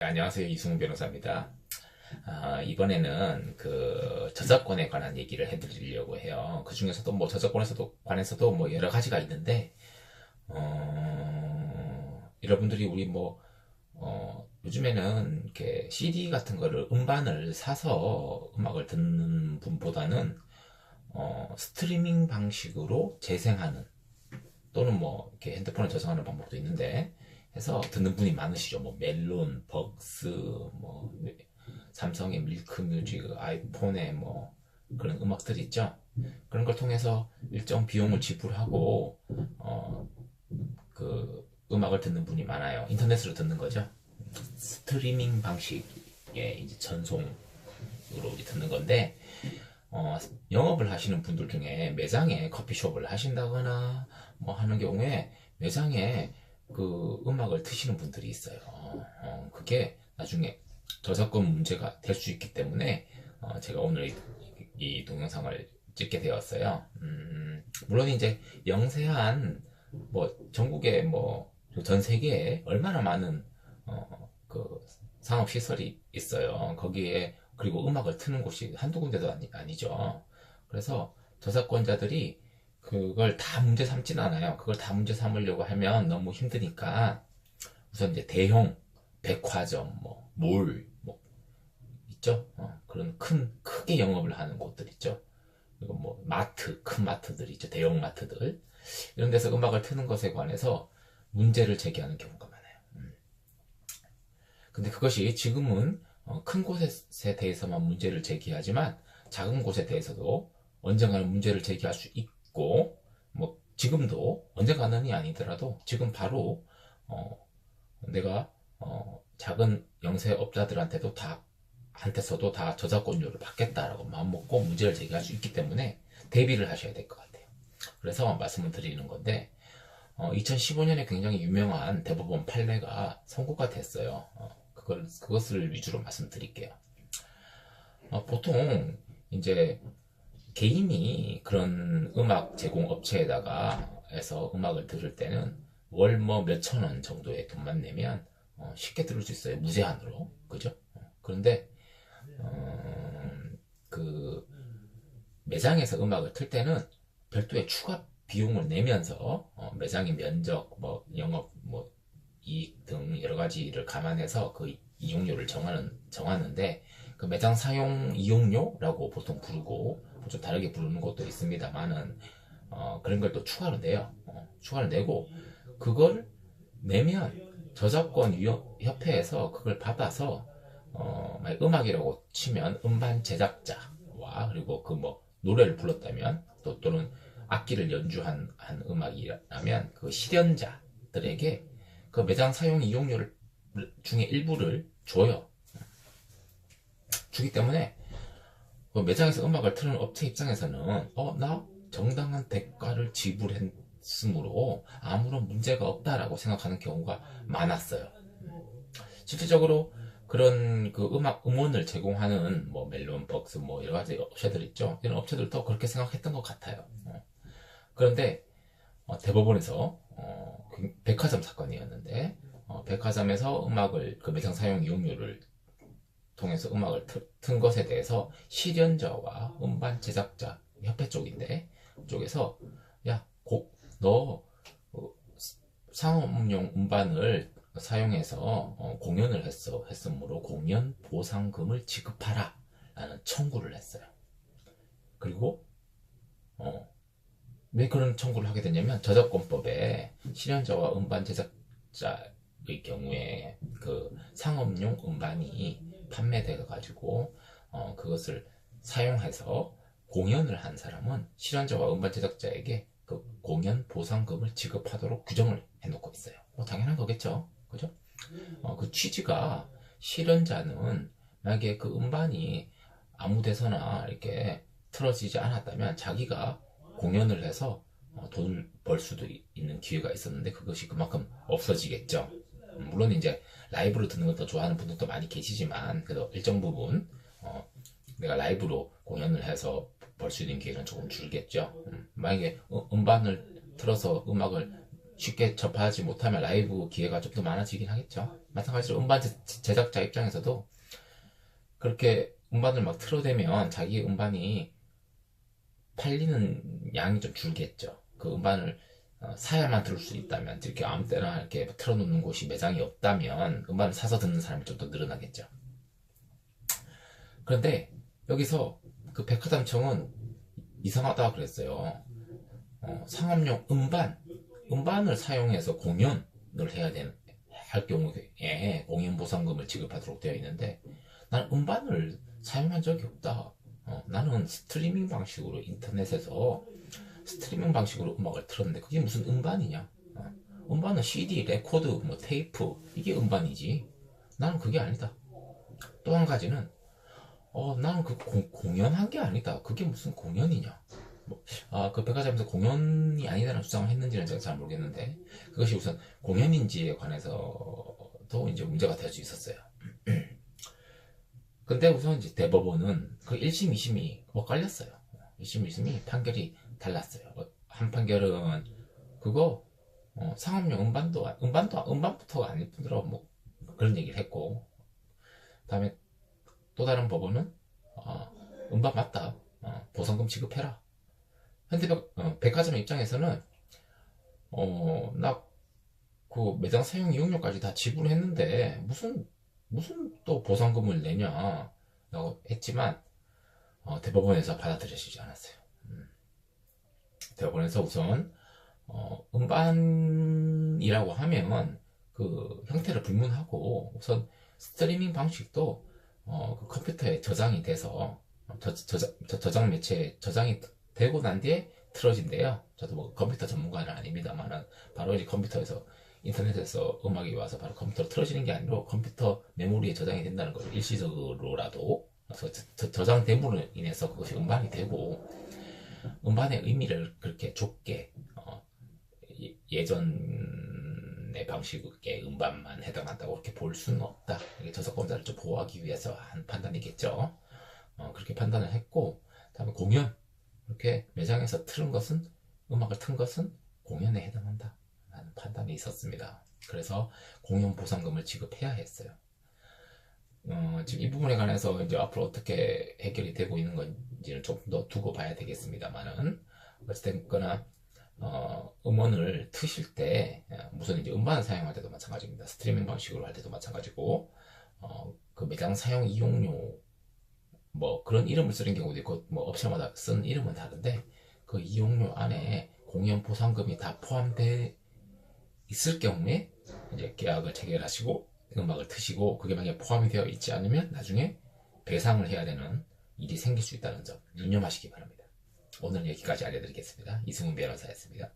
안녕하세요. 이승훈 변호사입니다. 이번에는 저작권에 관한 얘기를 해드리려고 해요. 그 중에서도 저작권에서도 관해서도 여러 가지가 있는데, 여러분들이 우리 요즘에는 이렇게 CD 같은 거를 음반을 사서 음악을 듣는 분보다는, 스트리밍 방식으로 재생하는 또는 이렇게 핸드폰에 저장하는 방법도 있는데 해서 듣는 분이 많으시죠. 멜론, 벅스, 삼성의 밀크뮤직, 아이폰의 그런 음악들 있죠. 그런 걸 통해서 일정 비용을 지불하고 그 음악을 듣는 분이 많아요. 인터넷으로 듣는 거죠. 스트리밍 방식의 이제 전송으로 듣는 건데 영업을 하시는 분들 중에 매장에 커피숍을 하신다거나 하는 경우에 매장에 그 음악을 트시는 분들이 있어요. 그게 나중에 저작권 문제가 될 수 있기 때문에 제가 오늘 이 동영상을 찍게 되었어요. 물론 이제 영세한 전국에 전 세계에 얼마나 많은 그 상업 시설이 있어요. 거기에 그리고 음악을 트는 곳이 한두 군데도 아니죠. 그래서 저작권자들이 그걸 다 문제 삼진 않아요. 그걸 다 문제 삼으려고 하면 너무 힘드니까 우선 이제 대형 백화점, 몰, 있죠? 그런 크게 영업을 하는 곳들 있죠. 그리고 마트, 큰 마트들 있죠. 대형 마트들. 이런 데서 음악을 트는 것에 관해서 문제를 제기하는 경우가 많아요. 근데 그것이 지금은 큰 곳에 대해서만 문제를 제기하지만 작은 곳에 대해서도 언젠가는 문제를 제기할 수 있고 지금도 언젠가는이 아니더라도 지금 바로 내가 작은 영세업자들한테도 한테서도 다 저작권료를 받겠다라고 마음먹고 문제를 제기할 수 있기 때문에 대비를 하셔야 될 것 같아요. 그래서 말씀을 드리는 건데 2015년에 굉장히 유명한 대법원 판례가 선고가 됐어요. 그것을 위주로 말씀드릴게요. 보통 이제 개인이 그런 음악 제공 업체에다가 음악을 들을 때는 월 몇천 원 정도의 돈만 내면 쉽게 들을 수 있어요. 무제한으로. 그죠? 그런데 그 매장에서 음악을 틀 때는 별도의 추가 비용을 내면서 매장의 면적, 영업, 이익 등 여러 가지를 감안해서 그 이용료를 정하는데 그 매장 사용 이용료라고 보통 부르고 좀 다르게 부르는 것도 있습니다만은 그런 걸 또 추가로 내요. 추가로 내고 그걸 내면 저작권 협회에서 그걸 받아서 음악이라고 치면 음반 제작자와 그리고 노래를 불렀다면 또는 악기를 연주한 음악이라면 그 실현자들에게 그 매장 사용 이용료를 중에 일부를 줘요. 주기 때문에 그 매장에서 음악을 틀는 업체 입장에서는 나 정당한 대가를 지불했으므로 아무런 문제가 없다라고 생각하는 경우가 많았어요. 실질적으로 그런 음원을 제공하는 멜론, 벅스 여러 가지 업체들 있죠. 이런 업체들도 그렇게 생각했던 것 같아요. 그런데 대법원에서 백화점 사건이었는데 백화점에서 음악을 그 매장 사용 이용료를 통해서 음악을 튼 것에 대해서 실현자와 음반 제작자 협회 쪽에서 너 상업용 음반을 사용해서 공연을 했으므로 공연 보상금을 지급하라 라는 청구를 했어요. 그리고 왜 그런 청구를 하게 됐냐면 저작권법에 실현자와 음반 제작자의 경우에 그 상업용 음반이 판매돼 가지고 그것을 사용해서 공연을 한 사람은 실현자와 음반 제작자에게 그 공연 보상금을 지급하도록 규정을 해놓고 있어요. 당연한 거겠죠, 그죠? 그 취지가 실현자는 만약에 그 음반이 아무 데서나 이렇게 틀어지지 않았다면 자기가 공연을 해서 돈을 벌 수도 있는 기회가 있었는데 그것이 그만큼 없어지겠죠. 물론 이제 라이브로 듣는 걸 더 좋아하는 분들도 많이 계시지만 그래도 일정 부분 내가 라이브로 공연을 해서 벌 수 있는 기회는 조금 줄겠죠. 만약에 음반을 틀어서 음악을 쉽게 접하지 못하면 라이브 기회가 좀 더 많아지긴 하겠죠. 마찬가지로 음반 제작자 입장에서도 그렇게 음반을 막 틀어대면 자기 음반이 팔리는 양이 좀 줄겠죠. 그 음반을 사야만 들을 수 있다면, 이렇게 아무 때나 이렇게 틀어놓는 곳이 매장이 없다면 음반을 사서 듣는 사람이 좀 더 늘어나겠죠. 그런데 여기서 그 백화점청은 이상하다 그랬어요. 상업용 음반을 사용해서 공연을 할 경우에 공연 보상금을 지급하도록 되어 있는데, 나는 음반을 사용한 적이 없다. 나는 스트리밍 방식으로 인터넷에서 스트리밍 방식으로 음악을 틀었는데 그게 무슨 음반이냐? 음반은 CD, 레코드, 뭐 테이프, 이게 음반이지. 나는 그게 아니다. 또 한 가지는 나는 그 공연한 게 아니다. 그게 무슨 공연이냐? 그 백화점에서 공연이 아니다라는 주장을 했는지는 제가 잘 모르겠는데, 그것이 우선 공연인지에 관해서도 이제 문제가 될 수 있었어요. 근데 우선 이제 대법원은 그 1심, 2심이 엇갈렸어요. 1심, 2심이 판결이 달랐어요. 한 판결은 그거 상업용 음반부터가 아닐 뿐더러 뭐 그런 얘기를 했고, 다음에 또 다른 법원은 음반 맞다. 보상금 지급해라. 현대 백화점 입장에서는 나 그 매장 사용 이용료까지 다 지불했는데 무슨 또 보상금을 내냐라고 했지만 대법원에서 받아들여지지 않았어요. 대법원에서 우선 음반이라고 하면 그 형태를 불문하고, 우선 스트리밍 방식도 그 컴퓨터에 저장이 돼서 저장 매체에 저장이 되고 난 뒤에 틀어진대요. 저도 뭐 컴퓨터 전문가는 아닙니다만, 바로 이제 컴퓨터에서 인터넷에서 음악이 와서 바로 컴퓨터로 틀어지는 게 아니고 컴퓨터 메모리에 저장이 된다는 거죠. 일시적으로라도. 그래서 저장됨으로 인해서 그것이 음반이 되고, 음반의 의미를 그렇게 좁게 예전의 방식의 음반만 해당한다고 그렇게 볼 수는 없다. 이게 저작권자를 좀 보호하기 위해서 한 판단이겠죠. 그렇게 판단을 했고, 다음에 공연, 이렇게 매장에서 음악을 튼 것은 공연에 해당한다 라는 판단이 있었습니다. 그래서 공연 보상금을 지급해야 했어요. 지금 이 부분에 관해서 이제 앞으로 어떻게 해결이 되고 있는 건지를 좀 더 두고 봐야 되겠습니다만은, 어쨌든 거나 음원을 트실 때, 무슨 이제 음반을 사용할 때도 마찬가지입니다. 스트리밍 방식으로 할 때도 마찬가지고, 그 매장 사용 이용료 뭐 그런 이름을 쓰는 경우도 있고, 뭐 업체마다 쓴 이름은 다른데, 그 이용료 안에 공연 보상금이 다 포함되어 있을 경우에 이제 계약을 체결하시고 음악을 트시고, 그게 만약에 포함이 되어 있지 않으면 나중에 배상을 해야 되는 일이 생길 수 있다는 점 유념하시기 바랍니다. 오늘 여기까지 알려드리겠습니다. 이승훈 변호사였습니다.